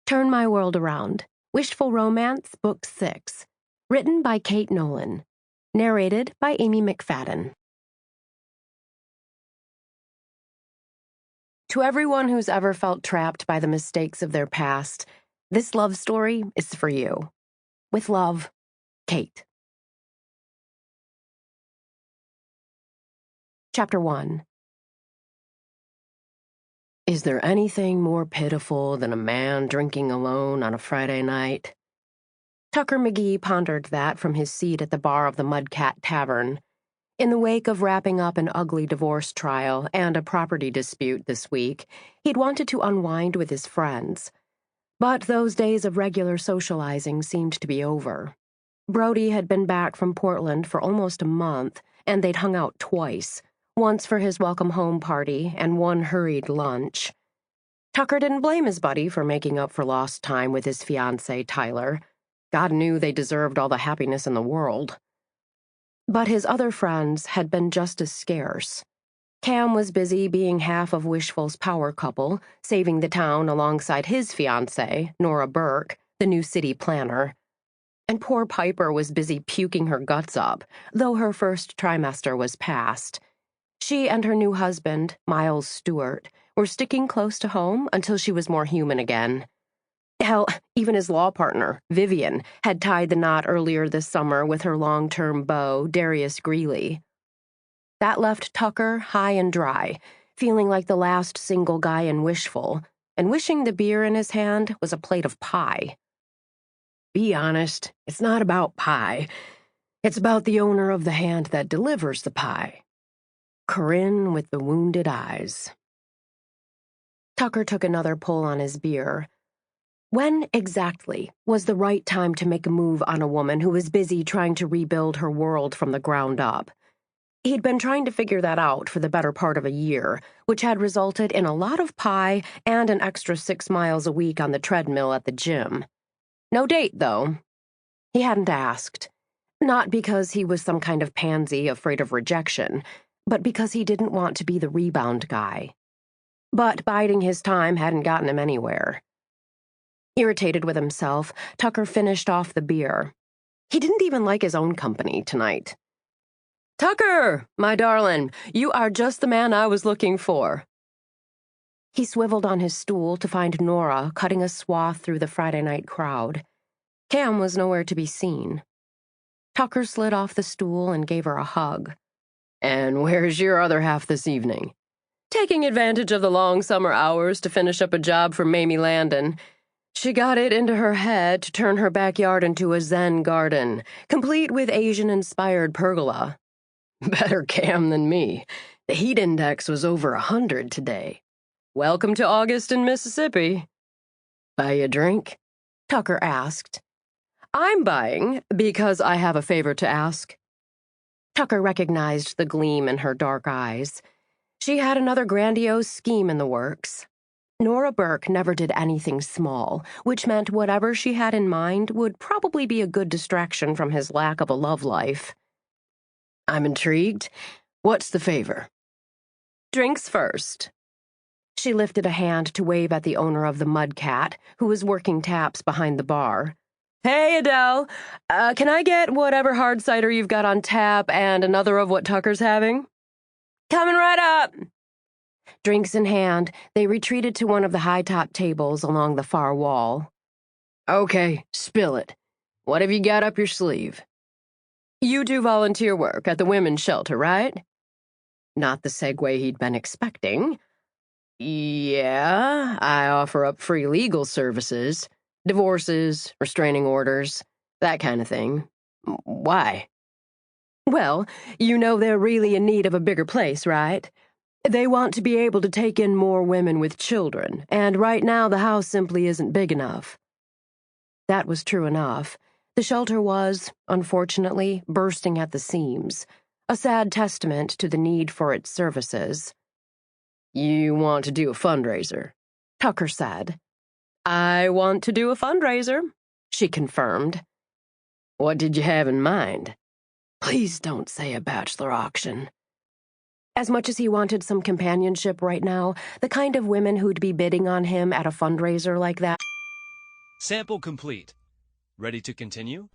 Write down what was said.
Turn My World Around, Wishful Romance, Book 6. Written by Kait Nolan. Narrated by Amy Mcfadden. To everyone who's ever felt trapped by the mistakes of their past, this love story is for you. With love, Kait. Chapter 1. Is there anything more pitiful than a man drinking alone on a Friday night? Tucker McGee pondered that from his seat at the bar of the Mudcat Tavern. In the wake of wrapping up an ugly divorce trial and a property dispute this week, he'd wanted to unwind with his friends. But those days of regular socializing seemed to be over. Brody had been back from Portland for almost a month, and they'd hung out twice, once for his welcome home party and one hurried lunch. Tucker didn't blame his buddy for making up for lost time with his fiancée, Tyler. God knew they deserved all the happiness in the world. But his other friends had been just as scarce. Cam was busy being half of Wishful's power couple, saving the town alongside his fiancée, Nora Burke, the new city planner. And poor Piper was busy puking her guts up, though her first trimester was past. She and her new husband, Miles Stewart, were sticking close to home until she was more human again. Hell, even his law partner, Vivian, had tied the knot earlier this summer with her long-term beau, Darius Greeley. That left Tucker high and dry, feeling like the last single guy in Wishful, and wishing the beer in his hand was a plate of pie. Be honest, it's not about pie. It's about the owner of the hand that delivers the pie. Corinne with the wounded eyes. Tucker took another pull on his beer. When exactly was the right time to make a move on a woman who was busy trying to rebuild her world from the ground up? He'd been trying to figure that out for the better part of a year, which had resulted in a lot of pie and an extra 6 miles a week on the treadmill at the gym. No date, though. He hadn't asked. Not because he was some kind of pansy afraid of rejection, but because he didn't want to be the rebound guy. But biding his time hadn't gotten him anywhere. Irritated with himself, Tucker finished off the beer. He didn't even like his own company tonight. "Tucker, my darling, you are just the man I was looking for." He swiveled on his stool to find Nora cutting a swath through the Friday night crowd. Cam was nowhere to be seen. Tucker slid off the stool and gave her a hug. "And where's your other half this evening?" "Taking advantage of the long summer hours to finish up a job for Mamie Landon. She got it into her head to turn her backyard into a Zen garden, complete with Asian-inspired pergola. Better Cam than me. The heat index was over 100 today. Welcome to August in Mississippi." "Buy you a drink?" Tucker asked. "I'm buying because I have a favor to ask." Tucker recognized the gleam in her dark eyes. She had another grandiose scheme in the works. Nora Burke never did anything small, which meant whatever she had in mind would probably be a good distraction from his lack of a love life. "I'm intrigued. What's the favor?" "Drinks first." She lifted a hand to wave at the owner of the Mudcat, who was working taps behind the bar. "Hey, Adele, can I get whatever hard cider you've got on tap and another of what Tucker's having?" "Coming right up." Drinks in hand, they retreated to one of the high-top tables along the far wall. "Okay, spill it. What have you got up your sleeve?" "You do volunteer work at the women's shelter, right?" Not the segue he'd been expecting. "Yeah, I offer up free legal services. Divorces, restraining orders, that kind of thing. Why?" "Well, you know they're really in need of a bigger place, right? They want to be able to take in more women with children, and right now the house simply isn't big enough." That was true enough. The shelter was, unfortunately, bursting at the seams, a sad testament to the need for its services. "You want to do a fundraiser?" Tucker said. "I want to do a fundraiser," she confirmed. "What did you have in mind?" "Please don't say a bachelor auction." As much as he wanted some companionship right now, the kind of women who'd be bidding on him at a fundraiser like that. Sample complete. Ready to continue?